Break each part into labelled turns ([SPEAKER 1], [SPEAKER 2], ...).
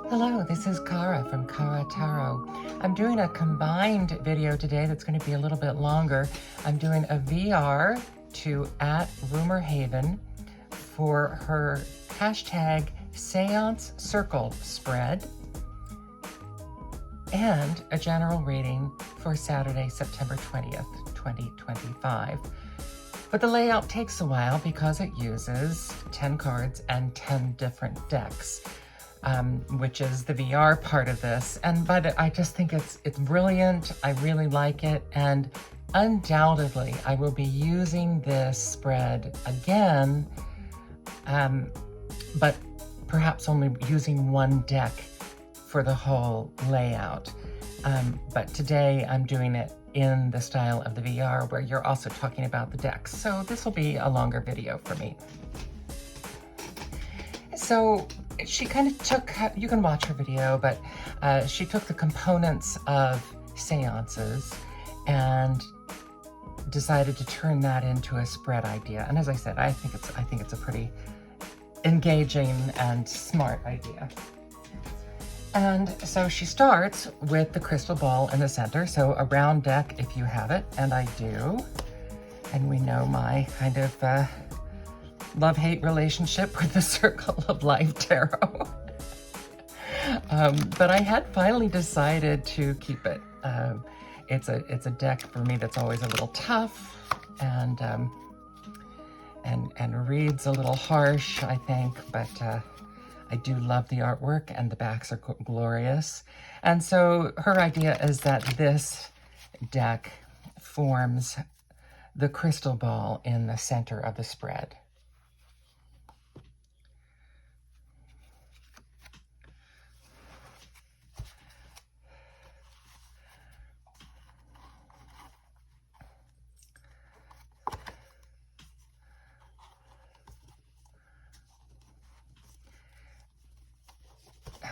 [SPEAKER 1] Hello, this is Kara from Kara Tarot. I'm doing a combined video today that's going to be a little bit longer. I'm doing a VR to @RumorHaven for her hashtag Seance Circle spread and a general reading for Saturday, September 20th, 2025. But the layout takes a while because it uses 10 cards and 10 different decks. Which is the VR part of this. But I just think it's brilliant. I really like it. And undoubtedly, I will be using this spread again, but perhaps only using one deck for the whole layout. But today I'm doing it in the style of the VR where you're also talking about the decks. So this will be a longer video for me. So she kind of took, you can watch her video, but she took the components of seances and decided to turn that into a spread idea. And as I said, I think it's a pretty engaging and smart idea. And so she starts with the crystal ball in the center. So a round deck if you have it, and I do. And we know my kind of love-hate relationship with the Circle of Life Tarot. But I had finally decided to keep it. It's a deck for me that's always a little tough and reads a little harsh, I think, but I do love the artwork and the backs are glorious. And so her idea is that this deck forms the crystal ball in the center of the spread.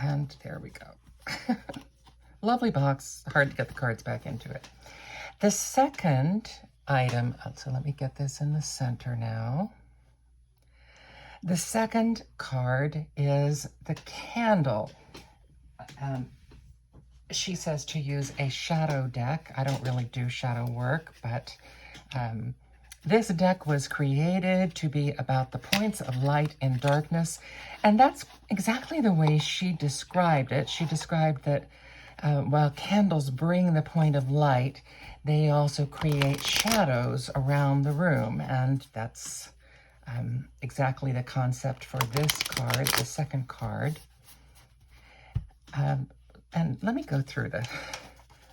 [SPEAKER 1] And there we go. Lovely box, hard to get the cards back into it. The second item, so let me get this in the center now. The second card is the candle. She says to use a shadow deck. I don't really do shadow work, but this deck was created to be about the points of light and darkness, and that's exactly the way she described it. She described that while candles bring the point of light, they also create shadows around the room, and that's exactly the concept for this card, the second card. And let me go through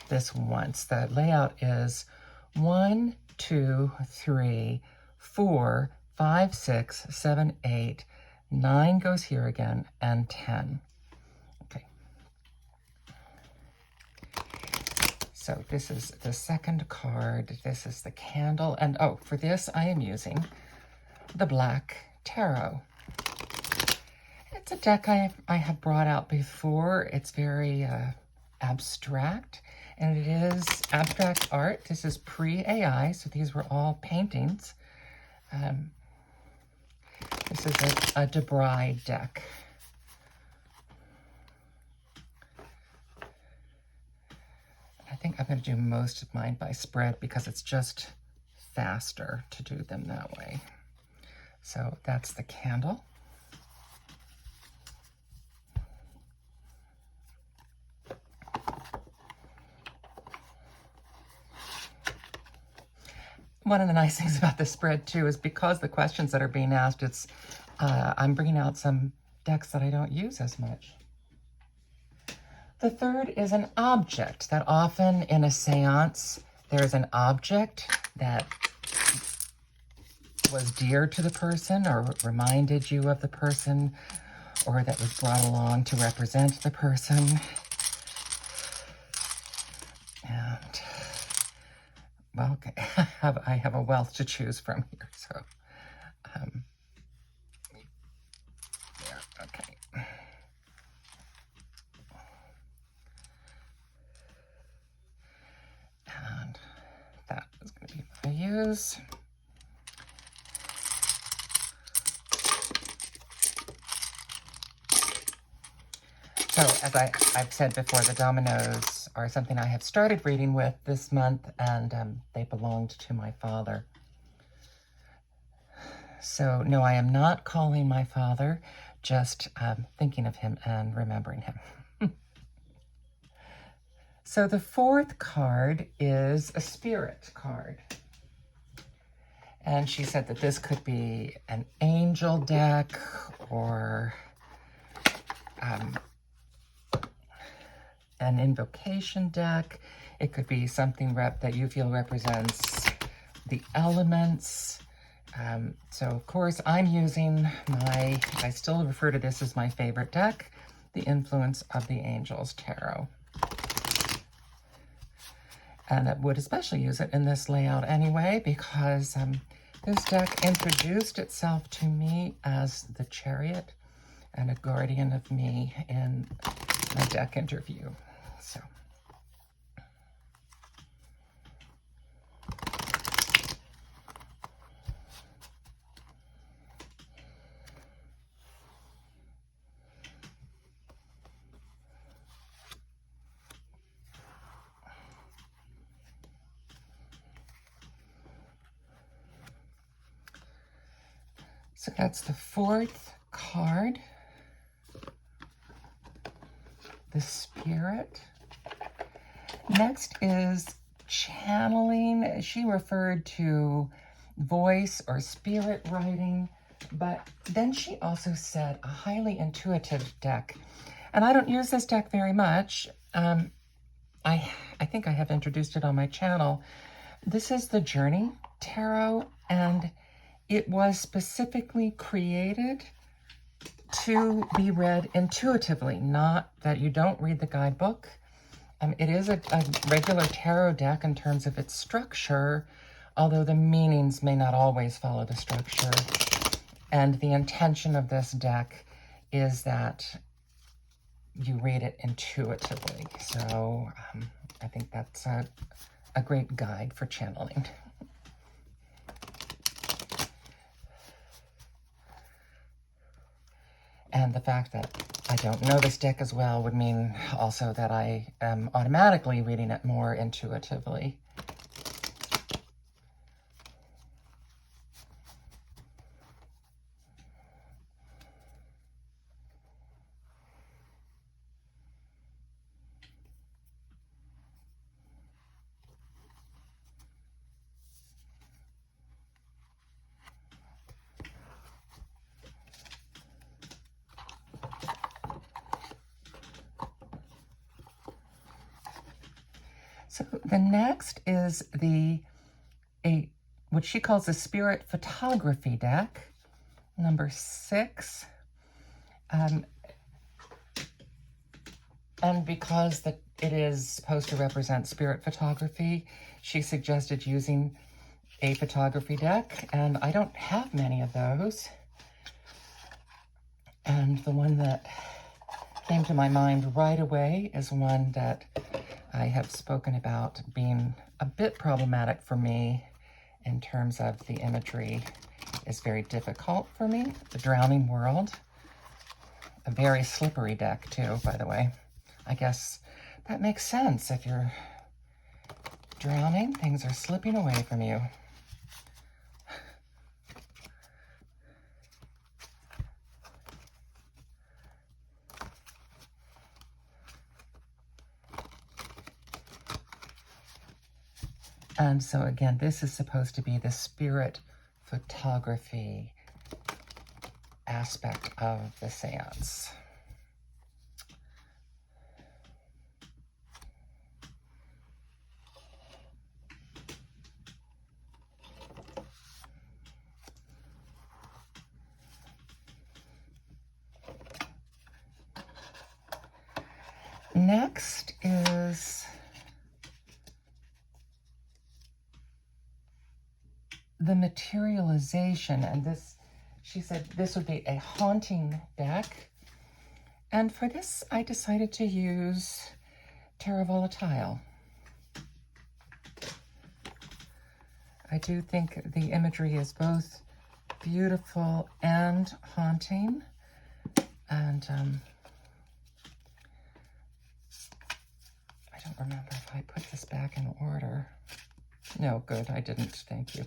[SPEAKER 1] this once. The layout is 1, 2, 3, 4, 5, 6, 7, 8, 9 goes here again, and 10. Okay. So this is the second card. This is the candle. And oh, for this I am using the Black Tarot. It's a deck I have brought out before. It's very abstract. And it is abstract art. This is pre-AI, so these were all paintings. This is a Debray deck. I think I'm going to do most of mine by spread because it's just faster to do them that way. So that's the candle. One of the nice things about this spread, too, is because the questions that are being asked, I'm bringing out some decks that I don't use as much. The third is an object. That often in a seance, there's an object that was dear to the person or reminded you of the person or that was brought along to represent the person. And well, okay, I have a wealth to choose from here, so, there, okay. And that is going to be what I use. So as I've said before, the dominoes are something I have started reading with this month, and they belonged to my father. So no, I am not calling my father, just thinking of him and remembering him. So the fourth card is a spirit card. And she said that this could be an angel deck or an invocation deck. It could be something that you feel represents the elements. So of course I'm using I still refer to this as my favorite deck, the Influence of the Angels Tarot. And I would especially use it in this layout anyway, because this deck introduced itself to me as the Chariot and a guardian of me in my deck interview. So that's the fourth card, the Spirit. Next is channeling. She referred to voice or spirit writing, but then she also said a highly intuitive deck. And I don't use this deck very much. I think I have introduced it on my channel. This is the Journey Tarot, and it was specifically created to be read intuitively, not that you don't read the guidebook. It is a regular tarot deck in terms of its structure, although the meanings may not always follow the structure. And the intention of this deck is that you read it intuitively. So I think that's a great guide for channeling. And the fact that I don't know this deck as well would mean also that I am automatically reading it more intuitively. So the next is what she calls the Spirit Photography deck, number 6. And because it is supposed to represent spirit photography, she suggested using a photography deck, and I don't have many of those. And the one that came to my mind right away is one that I have spoken about being a bit problematic for me in terms of the imagery is very difficult for me. The Drowning World, a very slippery deck too, by the way. I guess that makes sense. If you're drowning, things are slipping away from you. And so again, this is supposed to be the spirit photography aspect of the seance. Next is the Materialization, and this, she said this would be a haunting deck. And for this, I decided to use Terra Volatile. I do think the imagery is both beautiful and haunting, and don't remember if I put this back in order. No, good, I didn't, thank you.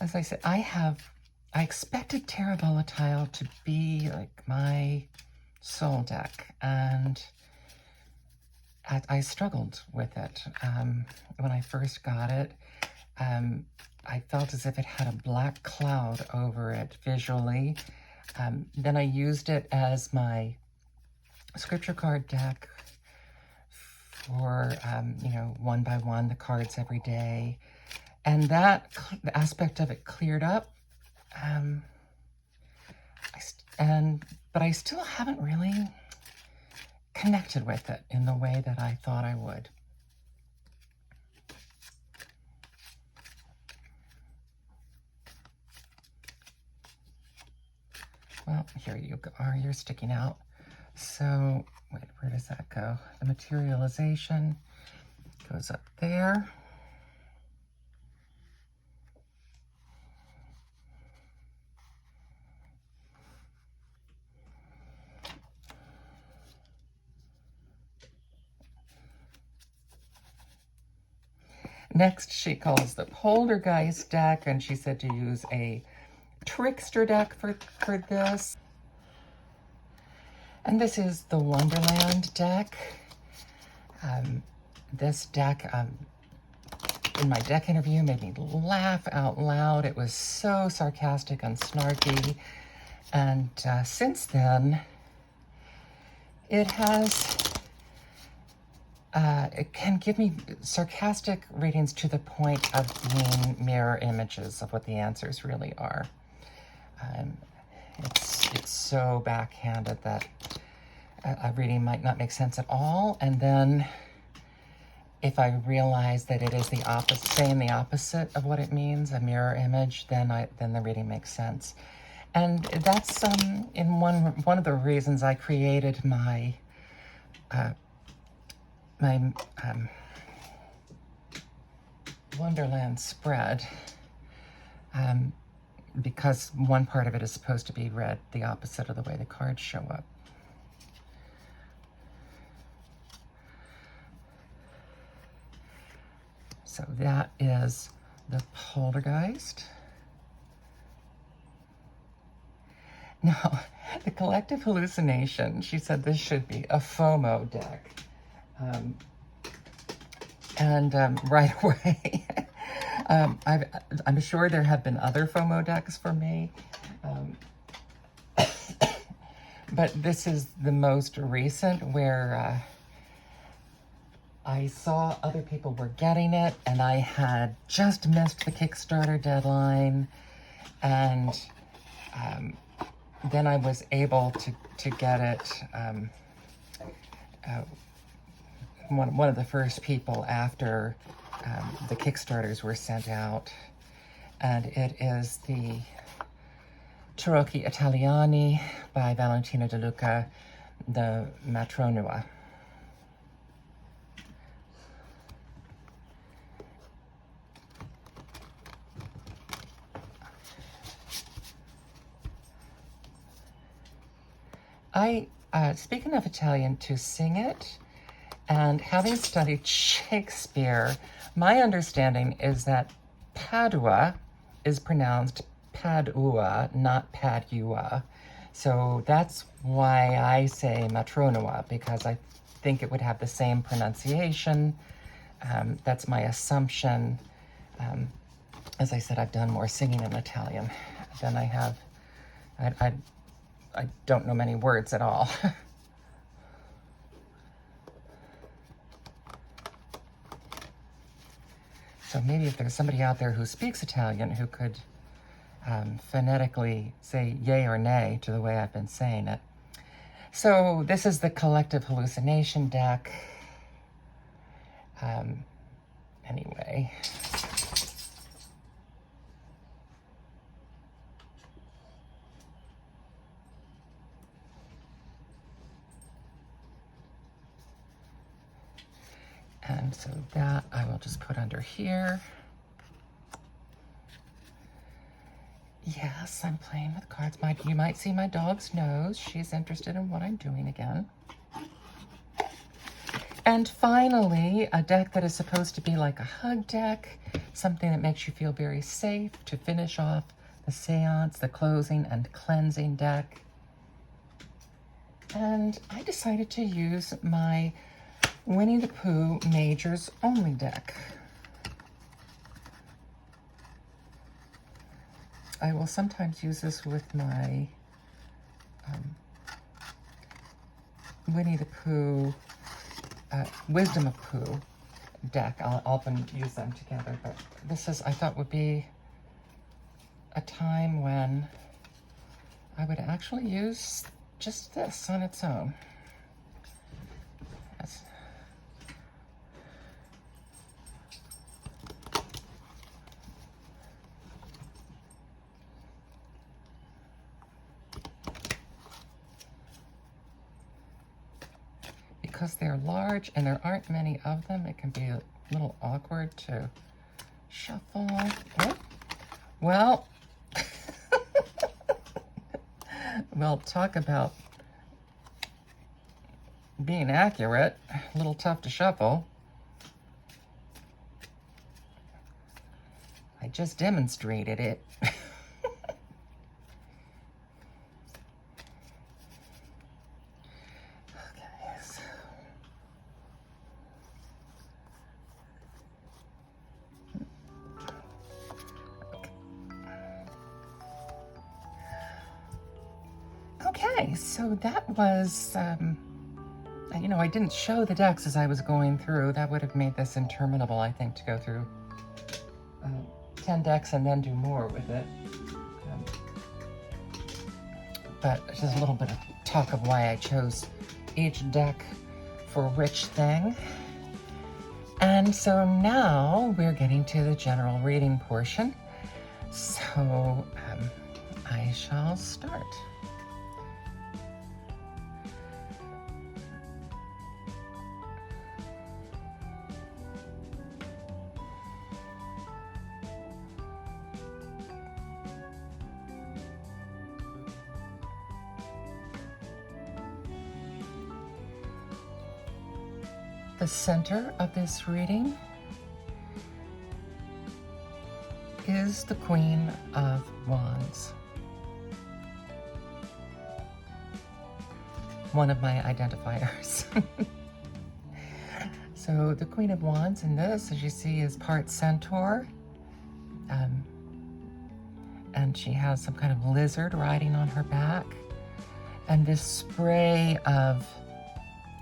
[SPEAKER 1] As I said, I expected Terra Volatile to be like my soul deck, and I struggled with it. When I first got it, I felt as if it had a black cloud over it visually. Then I used it as my scripture card deck for, you know, one by one, the cards every day. And that aspect of it cleared up. But I still haven't really connected with it in the way that I thought I would. Well, here you are, you're sticking out. So, wait, where does that go? The materialization goes up there. Next, she calls the Poltergeist deck, and she said to use a trickster deck for this. And this is the Wonderland deck. This deck, in my deck interview, made me laugh out loud. It was so sarcastic and snarky. And since then, it has... it can give me sarcastic readings to the point of being mirror images of what the answers really are. It's so backhanded that a reading might not make sense at all, and then if I realize that it is the opposite, saying the opposite of what it means, a mirror image, then the reading makes sense. And that's in one of the reasons I created my Wonderland spread, because one part of it is supposed to be read the opposite of the way the cards show up. So that is the Poltergeist. Now, the Collective Hallucination, she said this should be a FOMO deck. Right away, I'm sure there have been other FOMO decks for me, but this is the most recent where I saw other people were getting it, and I had just missed the Kickstarter deadline, and then I was able to get it. One of the first people after the Kickstarters were sent out, and it is the Tarocchi Italiani by Valentina De Luca, the Matronua. Speaking of Italian, to sing it, and having studied Shakespeare, my understanding is that Padua is pronounced Padua, not Padua. So that's why I say Matronua, because I think it would have the same pronunciation. That's my assumption. As I said, I've done more singing in Italian than I have. I don't know many words at all. So maybe if there's somebody out there who speaks Italian who could phonetically say yay or nay to the way I've been saying it. So this is the Collective Hallucination deck. Anyway. And so that I will just put under here. Yes, I'm playing with cards. You might see my dog's nose. She's interested in what I'm doing again. And finally, a deck that is supposed to be like a hug deck, something that makes you feel very safe to finish off the seance, the closing and cleansing deck. And I decided to use my Winnie the Pooh Majors Only deck. I will sometimes use this with my Winnie the Pooh, Wisdom of Pooh deck. I'll often use them together, but this is, I thought, would be a time when I would actually use just this on its own. Yes. Because they're large and there aren't many of them, it can be a little awkward to shuffle. Oh, well, well, talk about being accurate, a little tough to shuffle. I just demonstrated it. Okay, so that was, you know, I didn't show the decks as I was going through. That would have made this interminable, I think, to go through 10 decks and then do more with it. But just a little bit of talk of why I chose each deck for which thing. And so now we're getting to the general reading portion. So I shall start. The center of this reading is the Queen of Wands. One of my identifiers. So the Queen of Wands in this, as you see, is part centaur. And she has some kind of lizard riding on her back. And this spray of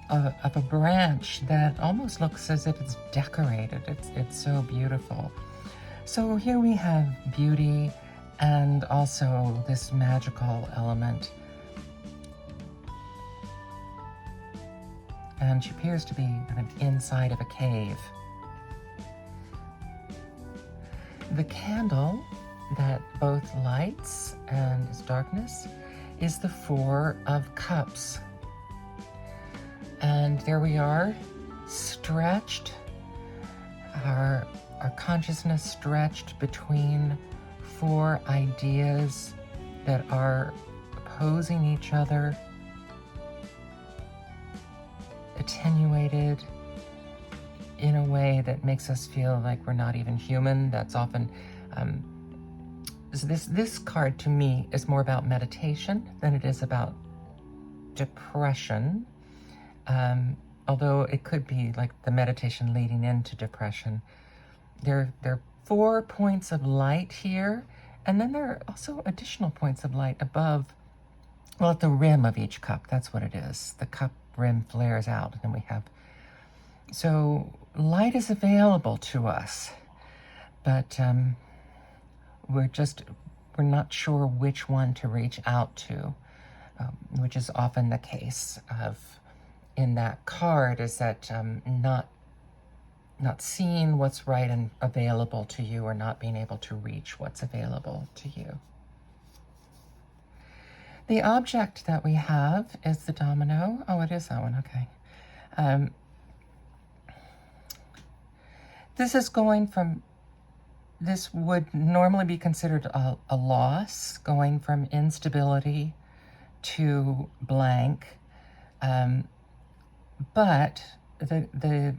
[SPEAKER 1] a branch that almost looks as if it's decorated. It's so beautiful. So here we have beauty and also this magical element. And she appears to be kind of inside of a cave. The candle that both lights and is darkness is the Four of Cups. And there we are, stretched, our consciousness stretched between four ideas that are opposing each other, attenuated in a way that makes us feel like we're not even human. That's often, this card to me is more about meditation than it is about depression. Although it could be like the meditation leading into depression. There are 4 points of light here, and then there are also additional points of light above, well, at the rim of each cup. That's what it is. The cup rim flares out, and then we have, so light is available to us, but we're not sure which one to reach out to, which is often the case of in that card, is that not seeing what's right and available to you, or not being able to reach what's available to you. The object that we have is the domino. Oh, it is that one, okay. This is going from this would normally be considered a loss, going from instability to blank. But the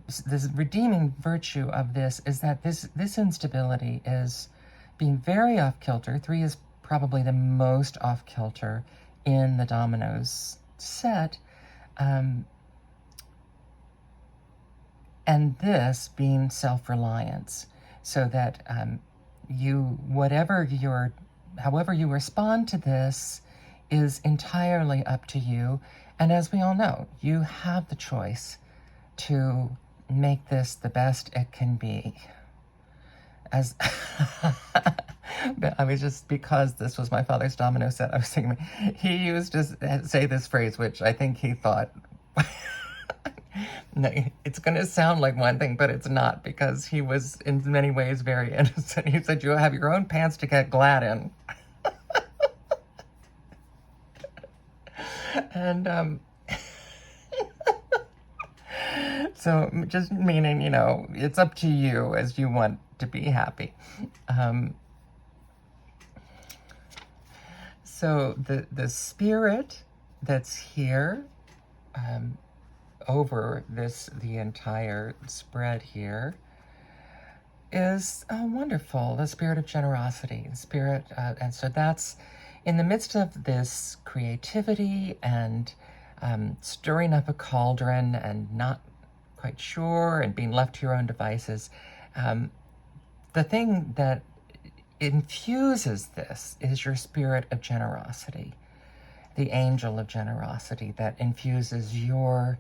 [SPEAKER 1] redeeming virtue of this is that this instability is being very off-kilter. 3 is probably the most off-kilter in the dominoes set. And this being self-reliance, so that however you respond to this is entirely up to you. And as we all know, you have the choice to make this the best it can be. As I was just, because this was my father's domino set, I was thinking, he used to say this phrase, which I think he thought, no, it's going to sound like one thing, but it's not, because he was in many ways very innocent. He said, you have your own pants to get glad in. And so just meaning, it's up to you as you want to be happy. So the spirit that's here over the entire spread here is wonderful. The spirit of generosity, the spirit, and so that's in the midst of this creativity and stirring up a cauldron and not quite sure and being left to your own devices. The thing that infuses this is your spirit of generosity, the angel of generosity that infuses your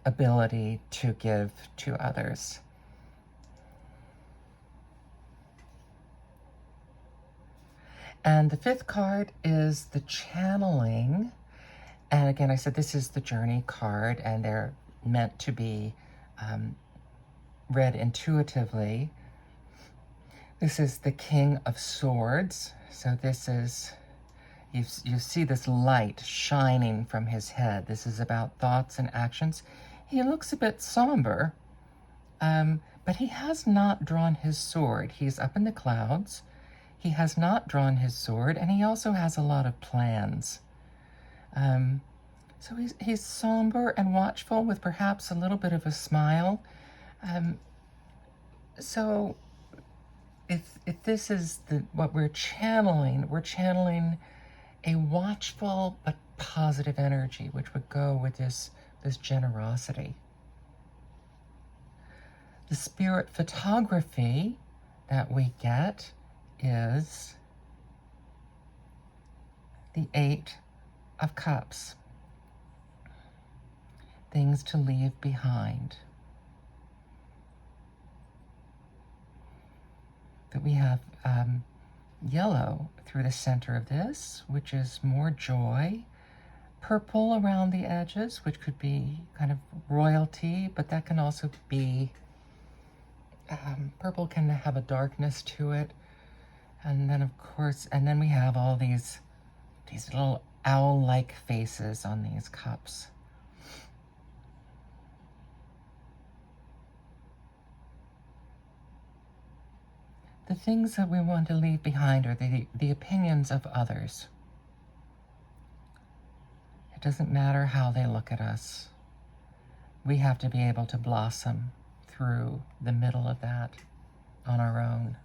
[SPEAKER 1] ability to give to others. And the 5th card is the channeling. And again, I said this is the journey card, and they're meant to be read intuitively. This is the King of Swords. So this is, you see this light shining from his head. This is about thoughts and actions. He looks a bit somber, but he has not drawn his sword. He's up in the clouds. He has not drawn his sword, and he also has a lot of plans. So he's somber and watchful with perhaps a little bit of a smile. So if this is what we're channeling a watchful but positive energy, which would go with this generosity. The spirit photography that we get is the 8 of Cups. Things to leave behind. That we have yellow through the center of this, which is more joy. Purple around the edges, which could be kind of royalty, but that can also be, purple can have a darkness to it. And then, of course, and then we have all these little owl-like faces on these cups. The things that we want to leave behind are the opinions of others. It doesn't matter how they look at us. We have to be able to blossom through the middle of that on our own.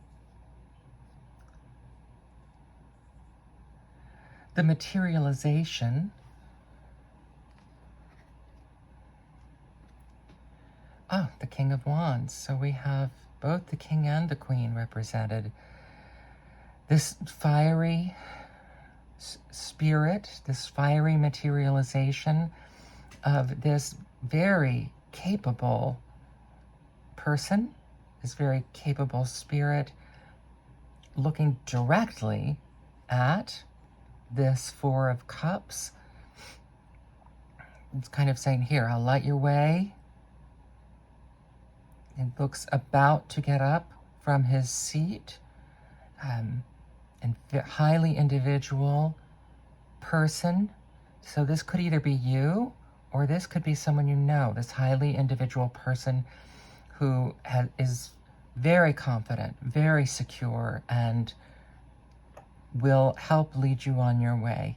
[SPEAKER 1] The materialization. Oh, the King of Wands. So we have both the King and the Queen represented. This fiery spirit, this fiery materialization of this very capable person, this very capable spirit, looking directly at this 4 of Cups. It's kind of saying, here, I'll light your way. It looks about to get up from his seat. And highly individual person. So this could either be you, or this could be someone you know, this highly individual person who is very confident, very secure, and will help lead you on your way,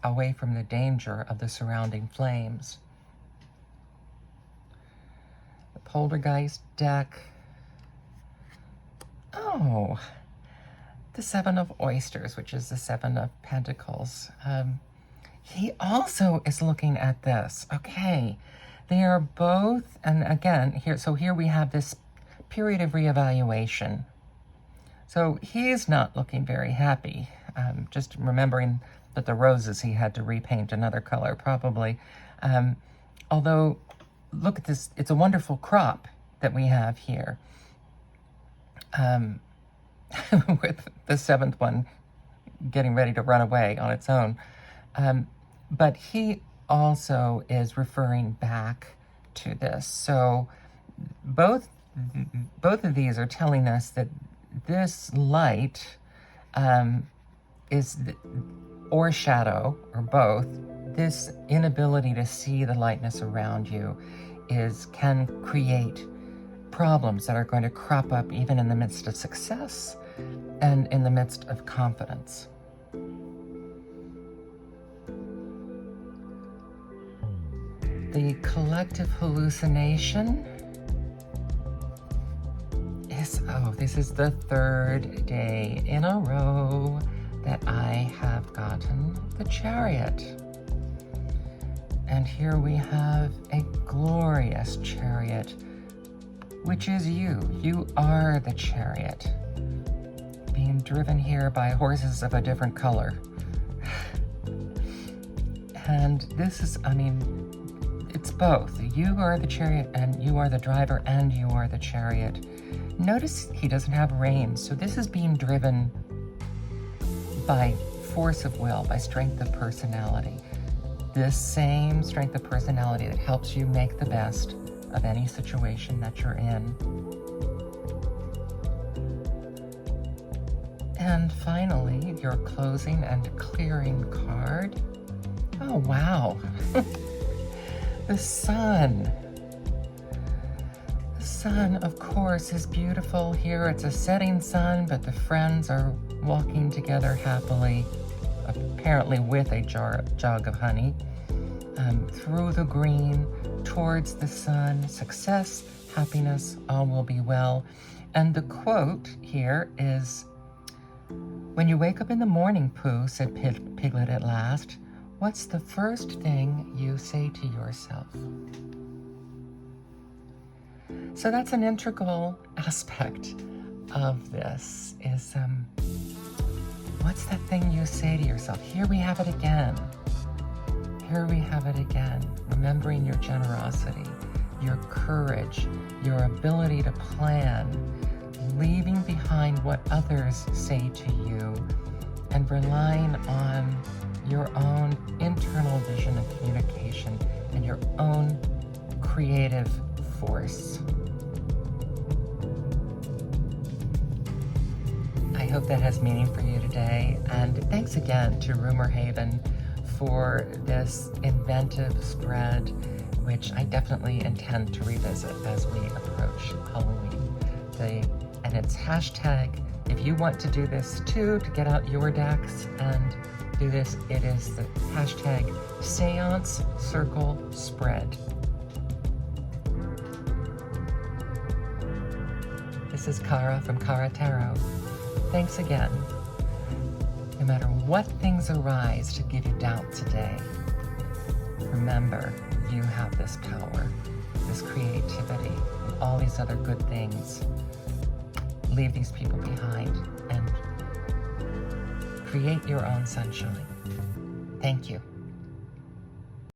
[SPEAKER 1] away from the danger of the surrounding flames. The Poltergeist deck. Oh, the Seven of Oysters, which is the Seven of Pentacles. He also is looking at this. Okay, they are both, and again, here we have this period of reevaluation. So he is not looking very happy. Just remembering that the roses he had to repaint another color, probably. Although, look at this, it's a wonderful crop that we have here. With the seventh one getting ready to run away on its own. But he also is referring back to this. So both of these are telling us that this light or shadow, or both, this inability to see the lightness around you can create problems that are going to crop up even in the midst of success and in the midst of confidence. The collective hallucination is, this is the third day in a row that I have gotten the Chariot. And here we have a glorious Chariot, which is you. You are the Chariot, being driven here by horses of a different color. And this is, it's both. You are the Chariot, and you are the driver, and you are the Chariot. Notice he doesn't have reins, so this is being driven by force of will, by strength of personality. This same strength of personality that helps you make the best of any situation that you're in. And finally, your closing and clearing card. Oh, wow. The sun. The sun, of course, is beautiful. Here it's a setting sun, but the friends are walking together happily, apparently with a jug of honey, through the green, towards the sun. Success, happiness, all will be well. And the quote here is, "When you wake up in the morning, Pooh," said Piglet at last, "what's the first thing you say to yourself?" So that's an integral aspect of this, is what's that thing you say to yourself? Here we have it again. Here we have it again. Remembering your generosity, your courage, your ability to plan, leaving behind what others say to you, and relying on your own internal vision and communication and your own creative force. I hope that has meaning for you today, and thanks again to Rumor Haven for this inventive spread, which I definitely intend to revisit as we approach Halloween. And it's hashtag, if you want to do this too, to get out your decks and do this, it is the hashtag Seance Circle Spread. This is Kara from Kara Tarot. Thanks again. No matter what things arise to give you doubt today, remember, you have this power, this creativity, and all these other good things. Leave these people behind and create your own sunshine. Thank you.